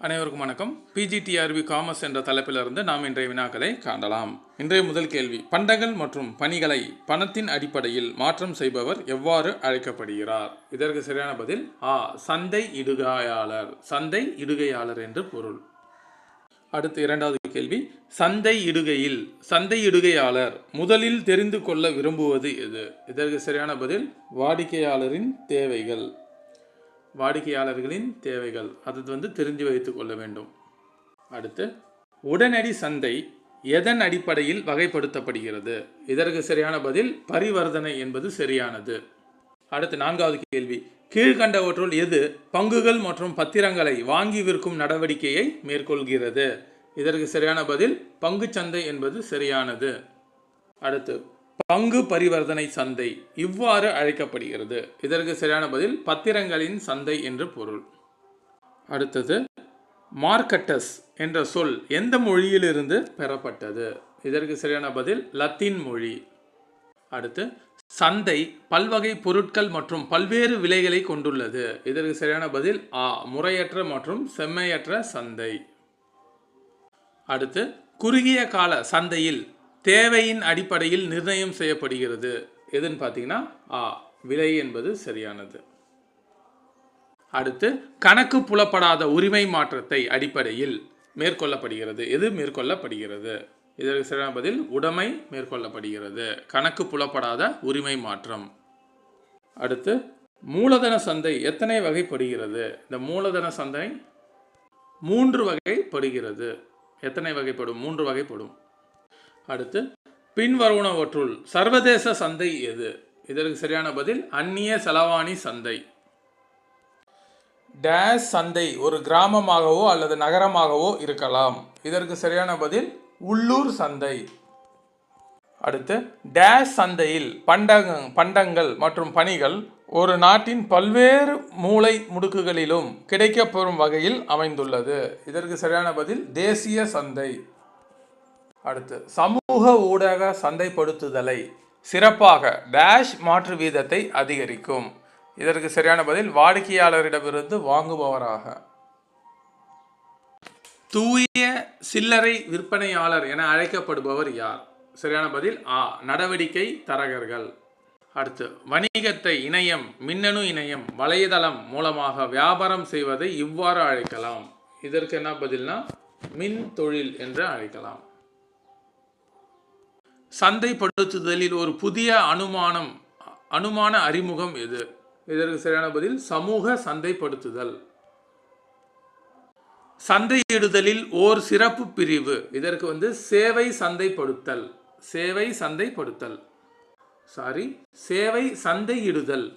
அனைவருக்கும் வணக்கம். PGTRB commerce என்ற தலைப்பிலிருந்து நாம் இன்றைய வினாக்களை காணலாம். இன்றைய முதல் கேள்வி, பண்டங்கள் மற்றும் பணிகளை பணத்தின் அடிப்படையில் மாற்றம் செய்பவர் எவ்வாறு அழைக்கப்படுகிறார்? இதற்கு சரியான பதில் சந்தை இடுகையாளர். சந்தை இடுகையாளர் என்று பொருள். அடுத்து இரண்டாவது கேள்வி, சந்தை இடுகையில் சந்தை இடுகையாளர் முதலில் தெரிந்து கொள்ள விரும்புவது எது? இதற்கு சரியான பதில் வாடிக்கையாளரின் தேவைகள். வாடிக்கையாளர்களின் தேவைகள் அது தெரிஞ்சு வைத்துக் கொள்ள வேண்டும். அடுத்து, உடனடி சந்தை எதன் அடிப்படையில் வகைப்படுத்தப்படுகிறது? இதற்கு சரியான பதில் பரிவர்த்தனை என்பது சரியானது. அடுத்து நான்காவது கேள்வி, கீழ்கண்டவற்றுள் எது பங்குகள் மற்றும் பத்திரங்களை வாங்கி விற்கும் நடவடிக்கையை மேற்கொள்கிறது? இதற்கு சரியான பதில் பங்குச்சந்தை என்பது சரியானது. அடுத்து, பங்கு பரிவர்த்தனை சந்தை இவ்வாறு அழைக்கப்படுகிறது. இதற்கு சரியான பதில் பத்திரங்களின் சந்தை என்று பொருள். அடுத்தது, மார்க்கெட்டஸ் என்ற சொல் எந்த மொழியிலிருந்து பெறப்பட்டது? இதற்கு சரியான பதில் லத்தீன் மொழி. அடுத்து, சந்தை பல்வகை பொருட்கள் மற்றும் பல்வேறு விலைகளை கொண்டுள்ளது. இதற்கு சரியான பதில் முறையற்ற மற்றும் செம்மையற்ற சந்தை. அடுத்து, குறுகிய கால சந்தையில் தேவையின் அடிப்படையில் நிர்ணயம் செய்யப்படுகிறது. எதுன்னு பார்த்தீங்கன்னா விலை என்பது சரியானது. அடுத்து, கணக்கு புலப்படாத உரிமை மாற்றத்தை அடிப்படையில் மேற்கொள்ளப்படுகிறது. எது மேற்கொள்ளப்படுகிறது? இதற்கு சரியான பதில் உடைமை மேற்கொள்ளப்படுகிறது. கணக்கு புலப்படாத உரிமை மாற்றம். அடுத்து, மூலதன சந்தை எத்தனை வகைப்படுகிறது? இந்த மூலதன சந்தை 3 வகைப்படுகிறது. எத்தனை வகைப்படும்? 3 வகைப்படும். அடுத்து, பின்வருவனவற்றுள் சர்வதேச சந்தை எது? இதற்கு சரியான பதில் அந்நிய செலவாணி சந்தை. டேஷ் சந்தை ஒரு கிராமமாகவோ அல்லது நகரமாகவோ இருக்கலாம். இதற்கு சரியான பதில் உள்ளூர் சந்தை. அடுத்து, டேஷ் சந்தையில் பண்டங்கள் மற்றும் பணிகள் ஒரு நாட்டின் பல்வேறு மூலை முடுக்குகளிலும் கிடைக்கப்பெறும் வகையில் அமைந்துள்ளது. இதற்கு சரியான பதில் தேசிய சந்தை. அடுத்து, சமூக ஊடக சந்தைப்படுத்துதலை சிறப்பாக டேஷ் மாற்று வீதத்தை அதிகரிக்கும். இதற்கு சரியான பதில் வாடிக்கையாளரிடமிருந்து வாங்குபவராக. தூய சில்லறை விற்பனையாளர் என அழைக்கப்படுபவர் யார்? சரியான பதில் நடவடிக்கை தரகர்கள். அடுத்து, வணிகத்தை இணையம், மின்னணு இணையம், வலைதளம் மூலமாக வியாபாரம் செய்வதை இவ்வாறு அழைக்கலாம். இதற்கு என்ன பதில்னா மின் தொழில் என்று அழைக்கலாம். சந்தைப்படுத்துதலில் ஒரு புதிய அனுமான அறிமுகம் எது? இதற்கு சரியான பதில் சமூக சந்தைப்படுத்துதல். சந்தையிடுதலில் ஓர் சிறப்பு பிரிவு. இதற்கு சேவை சந்தைப்படுத்தல். சேவை சந்தையிடுதல்.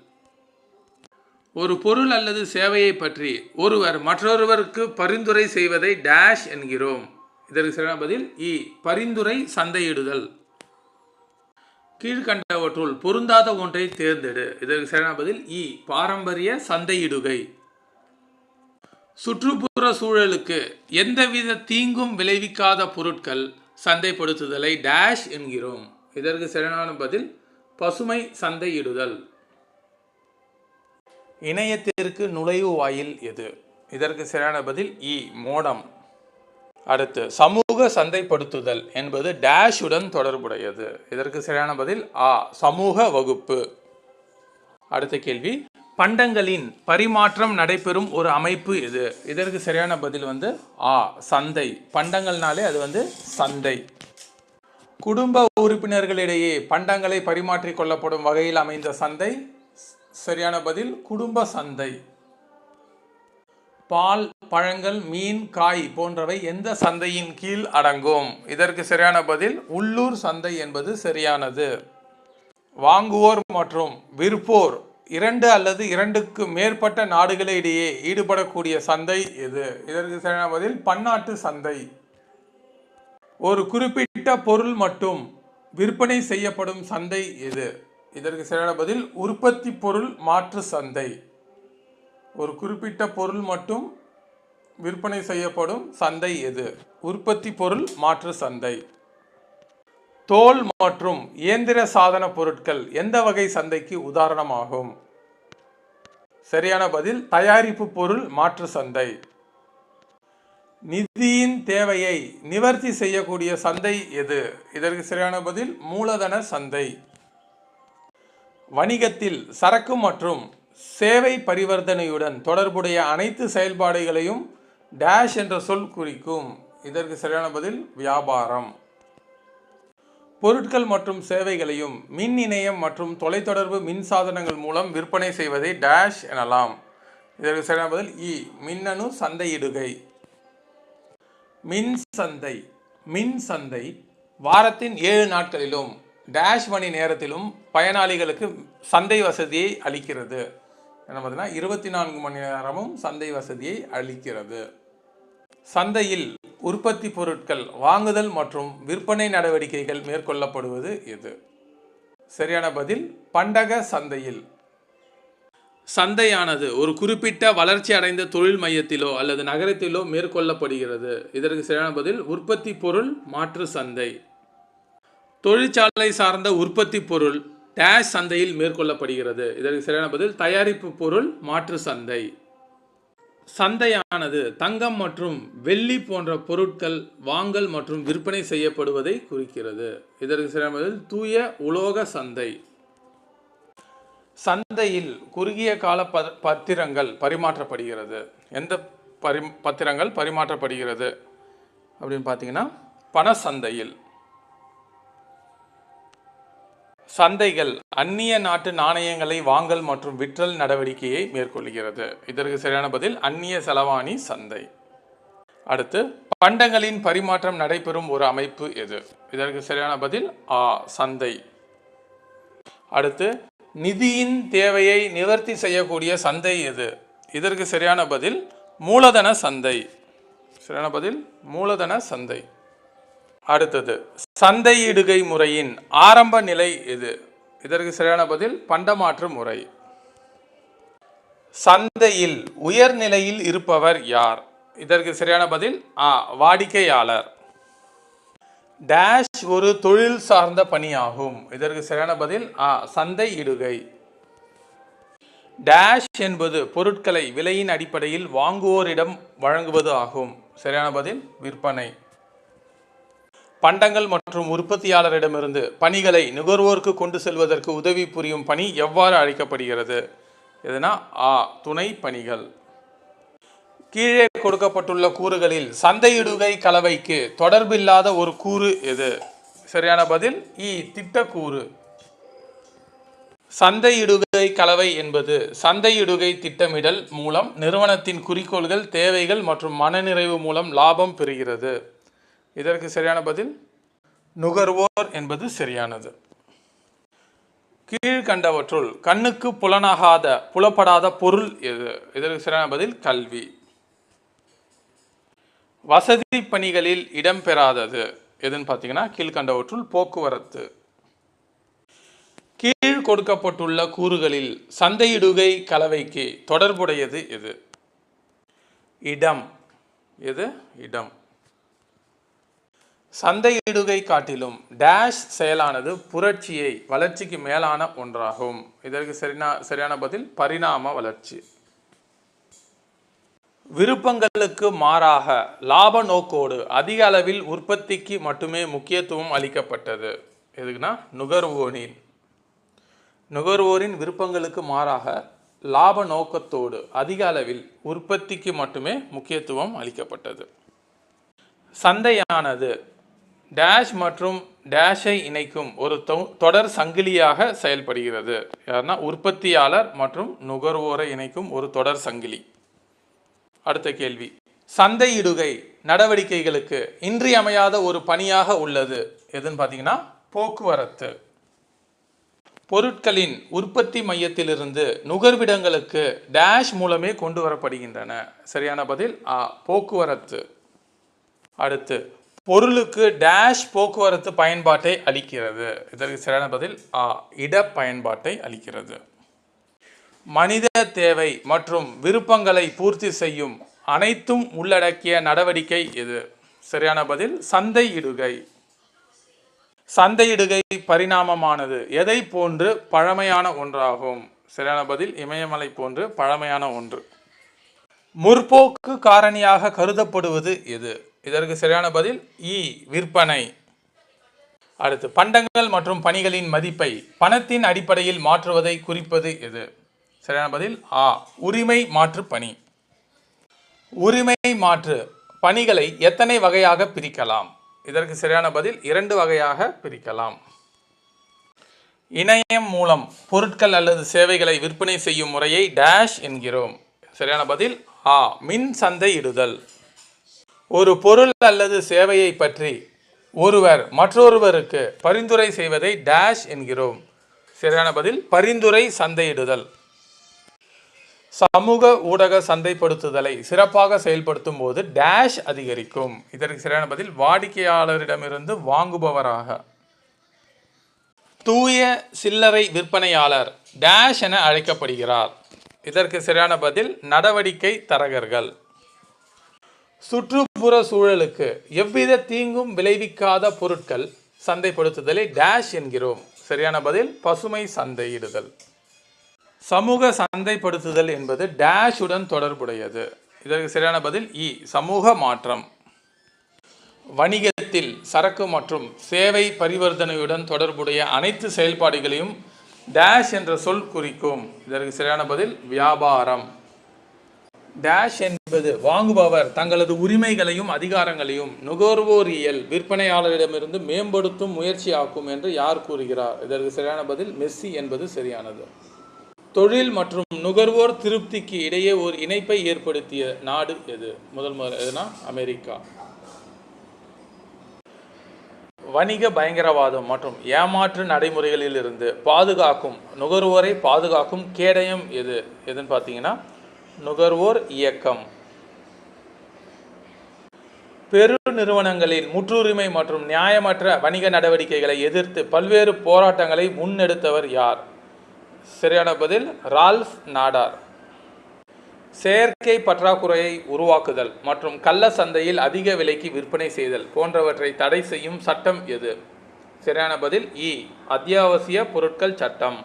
ஒரு பொருள் அல்லது சேவையை பற்றி ஒருவர் மற்றொருவருக்கு பரிந்துரை செய்வதை டேஷ் என்கிறோம். இதற்கு சரியான பதில் பரிந்துரை சந்தையிடுதல். கீழ்கண்டவற்றுள் பொருந்தாத ஒன்றை தேர்ந்தெடு. இதற்கு சரியான பதில் பாரம்பரிய சந்தையிடுகை. சுற்றுப்புற சூழலுக்கு எந்தவித தீங்கும் விளைவிக்காத பொருட்கள் சந்தைப்படுத்துதலை டேஷ் என்கிறோம். இதற்கு சரியான பதில் பசுமை சந்தையிடுதல். இணையத்திற்கு நுழைவு வாயில் எது? இதற்கு சரியான பதில் மோடம். அடுத்து, சமூக சந்தைப்படுத்துதல் என்பது டேஷுடன் தொடர்புடையது. இதற்கு சரியான பதில் சமூக வகுப்பு. அடுத்த கேள்வி, பண்டங்களின் பரிமாற்றம் நடைபெறும் ஒரு அமைப்பு எது? இதற்கு சரியான பதில் சந்தை. பண்டங்கள்னாலே அது சந்தை. குடும்ப உறுப்பினர்களிடையே பண்டங்களை பரிமாற்றிக் கொள்ளப்படும் வகையில் அமைந்த சந்தை. சரியான பதில் குடும்ப சந்தை. பால், பழங்கள், மீன், காய் போன்றவை எந்த சந்தையின் கீழ் அடங்கும்? இதற்கு சரியான பதில் உள்ளூர் சந்தை என்பது சரியானது. வாங்குவோர் மற்றும் விற்போர் 2 அல்லது 2க்கு மேற்பட்ட நாடுகளிடையே ஈடுபடக்கூடிய சந்தை எது? இதற்கு சரியான பதில் பன்னாட்டு சந்தை. ஒரு குறிப்பிட்ட பொருள் மட்டும் விற்பனை செய்யப்படும் சந்தை எது? இதற்கு சரியான பதில் உற்பத்தி பொருள் மாற்று சந்தை. ஒரு குறிப்பிட்ட பொருள் மட்டும் விற்பனை செய்யப்படும் சந்தை எது? உற்பத்தி பொருள் மாற்று சந்தை. தோல் மற்றும் இயந்திர சாதன பொருட்கள் எந்த வகை சந்தைக்கு உதாரணமாகும்? சரியான பதில் தயாரிப்பு பொருள் மாற்று சந்தை. நிதியின் தேவையை நிவர்த்தி செய்யக்கூடிய சந்தை எது? இதற்கு சரியான பதில் மூலதன சந்தை. வணிகத்தில் சரக்கு மற்றும் சேவை பரிவர்த்தனையுடன் தொடர்புடைய அனைத்து செயல்பாடுகளையும் டேஷ் என்ற சொல் குறிக்கும். இதற்கு சரியான பதில் வியாபாரம். பொருட்கள் மற்றும் சேவைகளையும் மின் இணையம் மற்றும் தொலைத்தொடர்பு மின் சாதனங்கள் மூலம் விற்பனை செய்வதை டேஷ் எனலாம். இதற்கு சரியான பதில் மின்னணு சந்தையிடுகை. மின் சந்தை வாரத்தின் 7 நாட்களிலும் டேஷ் மணி நேரத்திலும் பயனாளிகளுக்கு சந்தை வசதியை அளிக்கிறது. என்ன பார்த்தீங்கன்னா 24 மணி நேரமும் சந்தை வசதியை அளிக்கிறது. சந்தையில் உற்பத்தி பொருட்கள் வாங்குதல் மற்றும் விற்பனை நடவடிக்கைகள் மேற்கொள்ளப்படுவது எது? சரியான பதில் பண்டக சந்தையில். சந்தையானது ஒரு குறிப்பிட்ட வளர்ச்சி அடைந்த தொழில் மையத்திலோ அல்லது நகரத்திலோ மேற்கொள்ளப்படுகிறது. இதற்கு சரியான பதில் உற்பத்தி பொருள் மாற்று சந்தை. தொழிற்சாலை சார்ந்த உற்பத்தி பொருள் டேஷ் சந்தையில் மேற்கொள்ளப்படுகிறது. இதற்கு சரியான பதில் தயாரிப்பு பொருள் மாற்று சந்தை. சந்தையானது தங்கம் மற்றும் வெள்ளி போன்ற பொருட்கள் வாங்கல் மற்றும் விற்பனை செய்யப்படுவதை குறிக்கிறது. இதற்கு சரியான பதில் தூய உலோக சந்தை. சந்தையில் குறுகிய கால பத்திரங்கள் பரிமாற்றப்படுகிறது. எந்த பத்திரங்கள் பரிமாற்றப்படுகிறது அப்படின்னு பார்த்தீங்கன்னா பண சந்தையில். சந்தைகள் அந்நிய நாட்டு நாணயங்களை வாங்கல் மற்றும் விற்றல் நடவடிக்கையை மேற்கொள்கிறது. இதற்கு சரியான பதில் அந்நிய செலவாணி சந்தை. அடுத்து பண்டங்களின் பரிமாற்றம் நடைபெறும் ஒரு அமைப்பு எது? இதற்கு சரியான பதில் சந்தை. அடுத்து நிதியின் தேவையை நிவர்த்தி செய்யக்கூடிய சந்தை எது? இதற்கு சரியான பதில் மூலதன சந்தை. சரியான பதில் மூலதன சந்தை. அடுத்தது சந்தையிடுகை முறையின் ஆரம்ப நிலை எது? இதற்கு சரியான பதில் பண்டமாற்று முறை. சந்தையில் உயர்நிலையில் இருப்பவர் யார்? இதற்கு சரியான பதில் வாடிக்கையாளர். டேஷ் ஒரு தொழில் சார்ந்த பணியாகும். இதற்கு சரியான பதில் சந்தையிடுகை. டேஷ் என்பது பொருட்களை விலையின் அடிப்படையில் வாங்குவோரிடம் வழங்குவது ஆகும். சரியான பதில் விற்பனை. பண்டங்கள் மற்றும் உற்பத்தியாளரிடமிருந்து பணிகளை நுகர்வோருக்கு கொண்டு செல்வதற்கு உதவி புரியும் பணி எவ்வாறு அழைக்கப்படுகிறது? எதுனா துணை பணிகள். கீழே கொடுக்கப்பட்டுள்ள கூறுகளில் சந்தையிடுகை கலவைக்கு தொடர்பில்லாத ஒரு கூறு எது? சரியான பதில் திட்டக்கூறு. சந்தையிடுகை கலவை என்பது சந்தையிடுகை திட்டமிடல் மூலம் நிறுவனத்தின் குறிக்கோள்கள், தேவைகள் மற்றும் மனநிறைவு மூலம் லாபம் பெறுகிறது. இதற்கு சரியான பதில் நுகர்வோர் என்பது சரியானது. கீழ்கண்டவற்றுள் கண்ணுக்கு புலப்படாத பொருள் எது? இதற்கு சரியான பதில் கல்வி. வசதி பணிகளில் இடம்பெறாதது எதுன்னு பார்த்தீங்கன்னா கீழ்கண்டவற்றுள் போக்குவரத்து. கீழ் கொடுக்கப்பட்டுள்ள கூறுகளில் சந்தையிடுகை கலவைக்கு தொடர்புடையது எது? இடம். எது? இடம். சந்தையிடுகை காட்டிலும் டேஷ் செயலானது புரட்சியை வளர்ச்சிக்கு மேலான ஒன்றாகும். இதற்கு சரியான பதில் பரிணாம வளர்ச்சி. விருப்பங்களுக்கு மாறாக லாப நோக்கோடு அதிக அளவில் உற்பத்திக்கு மட்டுமே முக்கியத்துவம் அளிக்கப்பட்டது. எதுக்குன்னா நுகர்வோரின் விருப்பங்களுக்கு மாறாக லாப நோக்கத்தோடு அதிக அளவில் உற்பத்திக்கு மட்டுமே முக்கியத்துவம் அளிக்கப்பட்டது. சந்தையானது டேஷ் மற்றும் டேஷை இணைக்கும் ஒரு தொடர் சங்கிலியாக செயல்படுகிறது. யாருன்னா உற்பத்தியாளர் மற்றும் நுகர்வோரை இணைக்கும் ஒரு தொடர் சங்கிலி. அடுத்த கேள்வி, சந்தையிடுகை நடவடிக்கைகளுக்கு இன்றியமையாத ஒரு பணியாக உள்ளது எதுன்னு பார்த்தீங்கன்னா போக்குவரத்து. பொருட்களின் உற்பத்தி மையத்திலிருந்து நுகர்விடங்களுக்கு டேஷ் மூலமே கொண்டு வரப்படுகின்றன. சரியான பதில் போக்குவரத்து. அடுத்து பொருளுக்கு டேஷ் போக்குவரத்து பயன்பாட்டை அளிக்கிறது. இதற்கு சரியான பதில் இட பயன்பாட்டை அளிக்கிறது. மனித தேவை மற்றும் விருப்பங்களை பூர்த்தி செய்யும் அனைத்தும் உள்ளடக்கிய நடவடிக்கை எது? சரியான பதில் சந்தையிடுகை. சந்தையிடுகை பரிணாமமானது எதை போன்று பழமையான ஒன்றாகும்? சரியான பதில் இமயமலை போன்று பழமையான ஒன்று. முற்போக்கு காரணியாக கருதப்படுவது எது? இதற்கு சரியான பதில் இ. விற்பனை. அடுத்து, பண்டங்கள் மற்றும் பணிகளின் மதிப்பை பணத்தின் அடிப்படையில் மாற்றுவதை குறிப்பது எது? சரியான பதில் ஆ. உரிமை மாற்று பணி. உரிமை மாற்று பணிகளை எத்தனை வகையாக பிரிக்கலாம்? இதற்கு சரியான பதில் 2 வகையாக பிரிக்கலாம். இணையம் மூலம் பொருட்கள் அல்லது சேவைகளை விற்பனை செய்யும் முறையை டேஷ் என்கிறோம். சரியான பதில் ஆ. மின் சந்தையிடுதல். ஒரு பொருள் அல்லது சேவையை பற்றி ஒருவர் மற்றொருவருக்கு பரிந்துரை செய்வதை டேஷ் என்கிறோம். சரியான பதில் பரிந்துரை சந்தையிடுதல். சமூக ஊடக சந்தைப்படுத்துதலை சிறப்பாக செயல்படுத்தும் போது டேஷ் அதிகரிக்கும். இதற்கு சரியான பதில் வாடிக்கையாளரிடமிருந்து வாங்குபவராக. தூய சில்லறை விற்பனையாளர் டேஷ் என அழைக்கப்படுகிறார். இதற்கு சரியான பதில் நடவடிக்கை தரகர்கள். சுற்றுப்புற சூழலுக்கு எவ்வித தீங்கும் விளைவிக்காத பொருட்கள் சந்தைப்படுத்துதலை டேஷ் என்கிறோம். சரியான பதில் பசுமை சந்தையிடுதல். சமூக சந்தைப்படுத்துதல் என்பது டேஷ் உடன் தொடர்புடையது. இதற்கு சரியான பதில் இ. சமூக மாற்றம். வணிகத்தில் சரக்கு மற்றும் சேவை பரிவர்த்தனையுடன் தொடர்புடைய அனைத்து செயல்பாடுகளையும் டேஷ் என்ற சொல் குறிக்கும். இதற்கு சரியான பதில் வியாபாரம். டேஷ் என்பது வாங்குபவர் தங்களது உரிமைகளையும் அதிகாரங்களையும் நுகர்வோரியல் விற்பனையாளரிடமிருந்து மேம்படுத்தும் முயற்சியாக்கும் என்று யார் கூறுகிறார்? இதற்கு சரியான பதில் மெஸ்ஸி என்பது சரியானது. தொழில் மற்றும் நுகர்வோர் திருப்திக்கு இடையே ஒரு இணைப்பை ஏற்படுத்திய நாடு எது? எதுனா அமெரிக்கா. வணிக பயங்கரவாதம் மற்றும் ஏமாற்று நடைமுறைகளிலிருந்து பாதுகாக்கும் நுகர்வோரை பாதுகாக்கும் கேடயம் எது? எதுன்னு பார்த்தீங்கன்னா நுகர்வோர் இயக்கம். பெரு நிறுவனங்களின் முற்றுரிமை மற்றும் நியாயமற்ற வணிக நடவடிக்கைகளை எதிர்த்து பல்வேறு போராட்டங்களை முன்னெடுத்தவர் யார்? சரியான பதில் ரால்ஃப் நாடார். செயற்கை பற்றாக்குறையை உருவாக்குதல் மற்றும் கள்ள சந்தையில் அதிக விலைக்கு விற்பனை செய்தல் போன்றவற்றை தடை செய்யும் சட்டம் எது? சரியான பதில் இ. அத்தியாவசிய பொருட்கள் சட்டம்.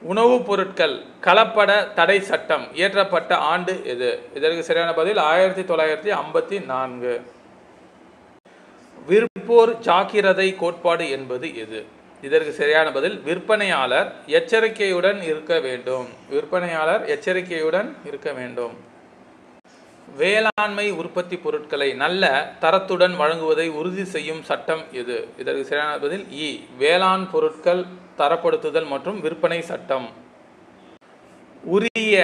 உணவுப் பொருட்கள் கலப்பட தடை சட்டம் இயற்றப்பட்ட ஆண்டு எது? இதற்கு சரியான பதில் 1954. விற்போர் ஜாக்கிரதை கோட்பாடு என்பது எது? இதற்கு சரியான பதில் விற்பனையாளர் எச்சரிக்கையுடன் இருக்க வேண்டும். விற்பனையாளர் எச்சரிக்கையுடன் இருக்க வேண்டும். வேளாண்மை உற்பத்தி பொருட்களை நல்ல தரத்துடன் வழங்குவதை உறுதி செய்யும் சட்டம் எது? இதற்கு சரியான பதில் இ. வேளாண் பொருட்கள் தரப்படுத்துதல் மற்றும் விற்பனை சட்டம். உரிய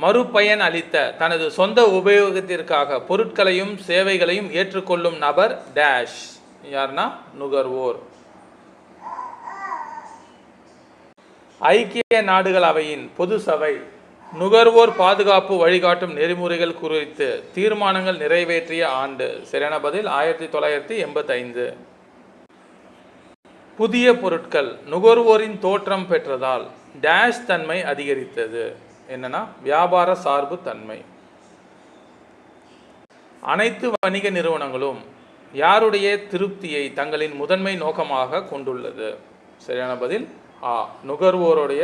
மறுபயன் அளித்த தனது சொந்த உபயோகத்திற்காக பொருட்களையும் சேவைகளையும் ஏற்றுக்கொள்ளும் நபர் டேஷ். யார்னா நுகர்வோர். ஐக்கிய நாடுகள் அவையின் பொது சபை நுகர்வோர் பாதுகாப்பு வழிகாட்டும் நெறிமுறைகள் குறித்து தீர்மானங்கள் நிறைவேற்றிய ஆண்டு? சரியான பதில் 1985. புதிய பொருட்கள் நுகர்வோரின் தோற்றம் பெற்றதால் டேஷ் தன்மை அதிகரித்தது. என்னன்னா வியாபார சார்பு தன்மை. அனைத்து வணிக நிறுவனங்களும் யாருடைய திருப்தியை தங்களின் முதன்மை நோக்கமாக கொண்டுள்ளது? சரியான பதில் ஆ. நுகர்வோருடைய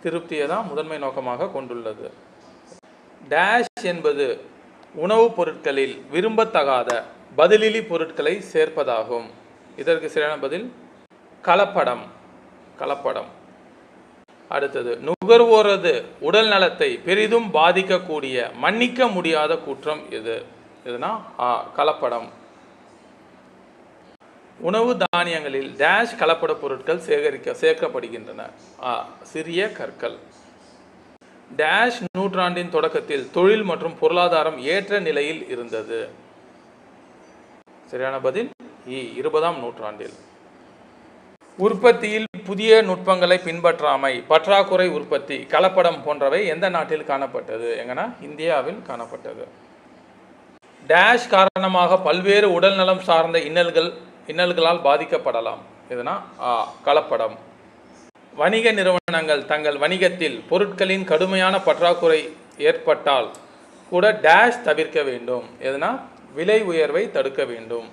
திருப்தியை தான் முதன்மை நோக்கமாக கொண்டுள்ளது. டேஷ் என்பது உணவுப் பொருட்களில் விரும்பத்தகாத பதிலிலி பொருட்களை சேர்ப்பதாகும். இதற்கு சரியான பதில் கலப்படம். கலப்படம். அடுத்தது, நுகர்வோரது உடல் நலத்தை பெரிதும் பாதிக்கக்கூடிய மன்னிக்க முடியாத குற்றம் எது? எதுனா கலப்படம். உணவு தானியங்களில் டேஷ் கலப்பட பொருட்கள் சேர்க்கப்படுகின்றன. சிறிய கற்கள். டேஷ் நூற்றாண்டின் தொடக்கத்தில் தொழில் மற்றும் பொருளாதாரம் ஏற்ற நிலையில் இருந்தது. சரியான பதில் இ. 20ஆம் நூற்றாண்டில். உற்பத்தியில் புதிய நுட்பங்களை பின்பற்றாமை, பற்றாக்குறை உற்பத்தி, கலப்படம் போன்றவை எந்த நாட்டில் காணப்பட்டது? எங்கன்னா இந்தியாவில் காணப்பட்டது. டேஷ் காரணமாக பல்வேறு உடல் நலம் சார்ந்த இன்னல்களால் பாதிக்கப்படலாம். எதுனா கலப்படம். வணிக நிறுவனங்கள் தங்கள் வணிகத்தில் பொருட்களின் கடுமையான பற்றாக்குறை ஏற்பட்டால் கூட டேஷ் தவிர்க்க வேண்டும். எதுனா விலை உயர்வை தடுக்க வேண்டும்.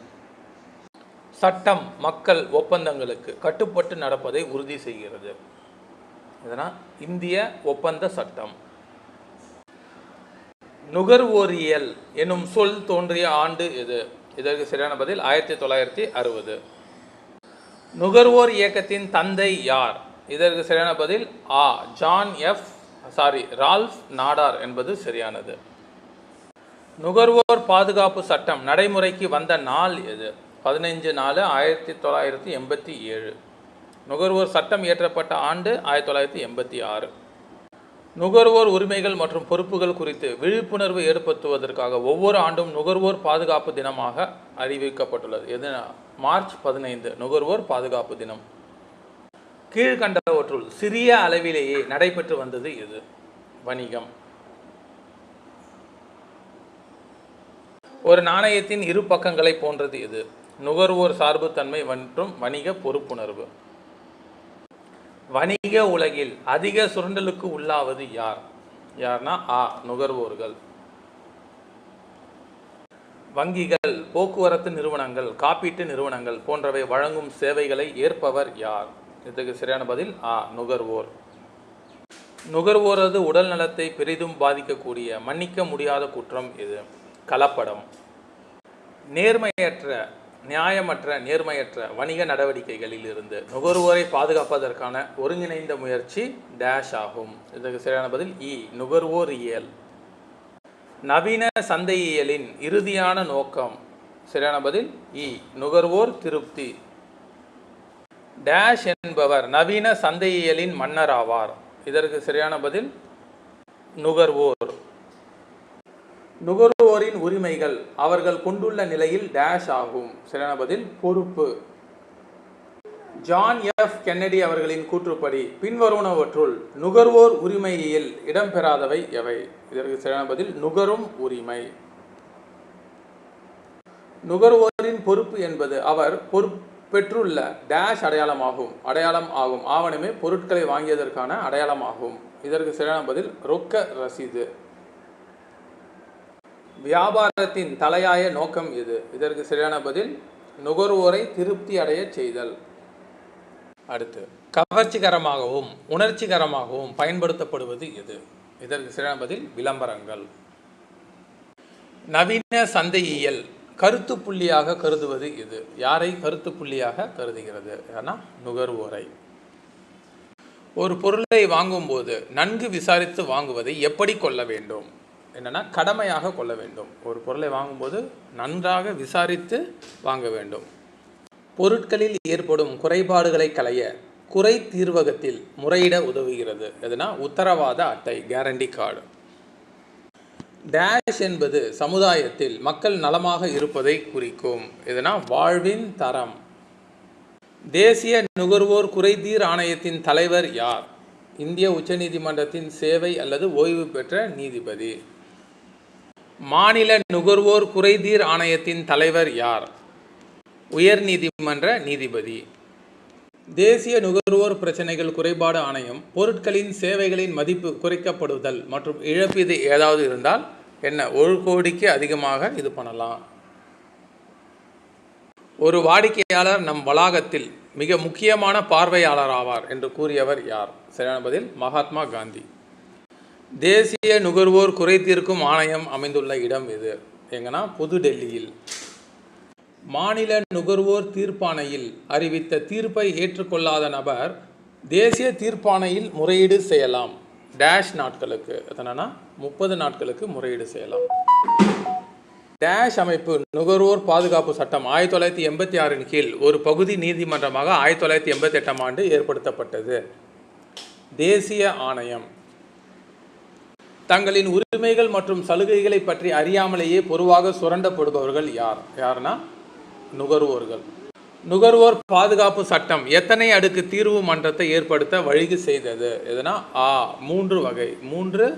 சட்டம் மக்கள் ஒப்பந்தங்களுக்கு கட்டுப்பட்டு நடப்பதை உறுதி செய்கிறது. எதுனா இந்திய ஒப்பந்த சட்டம். நுகர்வோரியல் என்னும் சொல் தோன்றிய ஆண்டு எது? இதற்கு சரியான பதில் 1960. நுகர்வோர் இயக்கத்தின் தந்தை யார்? இதற்கு சரியான பதில் ரால்ஃப் நாடார் என்பது சரியானது. நுகர்வோர் பாதுகாப்பு சட்டம் நடைமுறைக்கு வந்த நாள் எது? 15/4/1987. நுகர்வோர் சட்டம் இயற்றப்பட்ட ஆண்டு 1986. நுகர்வோர் உரிமைகள் மற்றும் பொறுப்புகள் குறித்து விழிப்புணர்வு ஏற்படுத்துவதற்காக ஒவ்வொரு ஆண்டும் நுகர்வோர் பாதுகாப்பு தினமாக அறிவிக்கப்பட்டுள்ளது. எது? மார்ச் 15 நுகர்வோர் பாதுகாப்பு தினம். கீழ்கண்டவற்றுள் சிறிய அளவிலேயே நடைபெற்று வந்தது எது? வணிகம். ஒரு நாணயத்தின் இரு பக்கங்களை போன்றது எது? நுகர்வோர் சார்புத்தன்மை மற்றும் வணிக பொறுப்புணர்வு. வணிக உலகில் அதிக சுரண்டலுக்கு உள்ளாவது யார்? யார்னா நுகர்வோர்கள். வங்கிகள், போக்குவரத்து நிறுவனங்கள், காப்பீட்டு நிறுவனங்கள் போன்றவை வழங்கும் சேவைகளை ஏற்பவர் யார்? இதுக்கு சரியான பதில் நுகர்வோர். நுகர்வோரது உடல் நலத்தை பெரிதும் பாதிக்கக்கூடிய மன்னிக்க முடியாத குற்றம் எது? கலப்படம். நியாயமற்ற நேர்மையற்ற வணிக நடவடிக்கைகளில் இருந்து நுகர்வோரை பாதுகாப்பதற்கான ஒருங்கிணைந்த முயற்சி டேஷ் ஆகும். இதற்கு சரியான பதில் நுகர்வோரியல். நவீன சந்தையியலின் இறுதியான நோக்கம். சரியான பதில் நுகர்வோர் திருப்தி. டேஷ் என்பவர் நவீன சந்தையியலின் மன்னர் ஆவார். இதற்கு சரியான பதில் நுகர்வோர். நுகர்வோரின் உரிமைகள் அவர்கள் கொண்டுள்ள நிலையில் டேஷ் ஆகும். சரியான பதில் பொறுப்பு. ஜான் எஃப் கென்னடி அவர்களின் கூற்றுப்படி பின்வருவனவற்றுள் நுகர்வோர் உரிமையில் இடம்பெறாதவை எவை? இதற்கு சரியான பதில் நுகரும் உரிமை. நுகர்வோரின் பொறுப்பு என்பது அவர் பெற்றுள்ள டேஷ் அடையாளம் ஆகும். ஆவணமே பொருட்களை வாங்கியதற்கான அடையாளமாகும். இதற்கு சரியான பதில் ரொக்க ரசீது. வியாபாரத்தின் தலையாய நோக்கம் எது? இதற்கு சரியான பதில் நுகர்வோரை திருப்தி அடைய செய்தல். அடுத்து, கவர்ச்சிகரமாகவும் உணர்ச்சிகரமாகவும் பயன்படுத்தப்படுவது எது? இதற்கு சரியான பதில் விளம்பரங்கள். நவீன சந்தையியல் கருத்து புள்ளியாக கருதுவது எது? யாரை கருத்து புள்ளியாக கருதுகிறது? ஏன்னா நுகர்வோரை. ஒரு பொருளை வாங்கும்போது நன்கு விசாரித்து வாங்குவதை எப்படி கொள்ள வேண்டும்? என்னன்னா கடமையாக கொள்ள வேண்டும். ஒரு பொருளை வாங்கும்போது நன்றாக விசாரித்து வாங்க வேண்டும். பொருட்களில் ஏற்படும் குறைபாடுகளை களைய குறை தீர்வகத்தில் முறையிட உதவுகிறது. எதுனா உத்தரவாத அட்டை, கேரண்டி கார்டு. டேஷ் என்பது சமுதாயத்தில் மக்கள் நலமாக இருப்பதை குறிக்கும். எதுனா வாழ்வின் தரம். தேசிய நுகர்வோர் குறைதீர் ஆணையத்தின் தலைவர் யார்? இந்திய உச்சநீதிமன்றத்தின் சேவை அல்லது ஓய்வு பெற்ற நீதிபதி. மாநில நுகர்வோர் குறைதீர் ஆணையத்தின் தலைவர் யார்? உயர் நீதிமன்ற நீதிபதி. தேசிய நுகர்வோர் பிரச்சனைகள் குறைபாடு ஆணையம் பொருட்களின் சேவைகளின் மதிப்பு குறைக்கப்படுதல் மற்றும் இழப்பீடு ஏதாவது இருந்தால் 1 கோடிக்கு அதிகமாக இது பண்ணலாம். ஒரு வாடிக்கையாளர் நம் வளாகத்தில் மிக முக்கியமான பார்வையாளர் ஆவார் என்று கூறியவர் யார்? சரியான பதில் மகாத்மா காந்தி. தேசிய நுகர்வோர் குறை தீர்க்கும் ஆணையம் அமைந்துள்ள இடம் எது? எங்கன்னா புதுடெல்லியில். மாநில நுகர்வோர் தீர்ப்பாணையில் அறிவித்த தீர்ப்பை ஏற்றுக்கொள்ளாத நபர் தேசிய தீர்ப்பாணையில் முறையீடு செய்யலாம். டேஷ் நாட்களுக்கு. எத்தனைனா 30 நாட்களுக்கு முறையீடு செய்யலாம். டேஷ் அமைப்பு நுகர்வோர் பாதுகாப்பு சட்டம் 1986 கீழ் ஒரு பகுதி நீதிமன்றமாக 1988 ஆண்டு ஏற்படுத்தப்பட்டது. தேசிய ஆணையம் தங்களின் உரிமைகள் மற்றும் சலுகைகளை பற்றி அறியாமலேயே பொதுவாக சுரண்டப்படுபவர்கள் யார்னா நுகர்வோர்கள். நுகர்வோர் பாதுகாப்பு சட்டம் எத்தனை அடுக்கு தீர்வு மன்றத்தை ஏற்படுத்த வழி செய்தது? எதுனா 3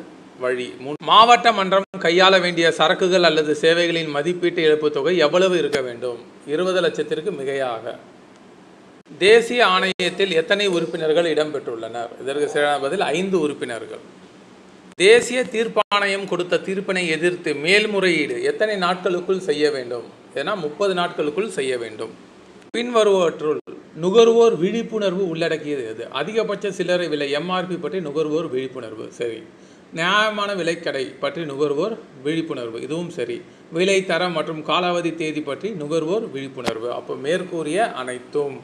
வழி. மாவட்ட மன்றம் கையாள வேண்டிய சரக்குகள் அல்லது சேவைகளின் மதிப்பீட்டு இழப்பு தொகை எவ்வளவு இருக்க வேண்டும்? 20 லட்சத்திற்கு மிகையாக. தேசிய ஆணையத்தில் எத்தனை உறுப்பினர்கள் இடம்பெற்றுள்ளனர்? இதற்கு சரியான பதில் 5 உறுப்பினர்கள். தேசிய தீர்ப்பாணையம் கொடுத்த தீர்ப்பினை எதிர்த்து மேல்முறையீடு எத்தனை நாட்களுக்குள் செய்ய வேண்டும்? ஏன்னா 30 நாட்களுக்குள் செய்ய வேண்டும். பின்வருவற்றுள் நுகர்வோர் விழிப்புணர்வு உள்ளடக்கியது எது? அதிகபட்ச சில்லறை விலை MRP பற்றி நுகர்வோர் விழிப்புணர்வு. சரி, நியாயமான விலைக்கடை பற்றி நுகர்வோர் விழிப்புணர்வு, இதுவும் சரி. விலை, தரம் மற்றும் காலாவதி தேதி பற்றி நுகர்வோர் விழிப்புணர்வு. அப்போ மேற்கூறிய அனைத்தும்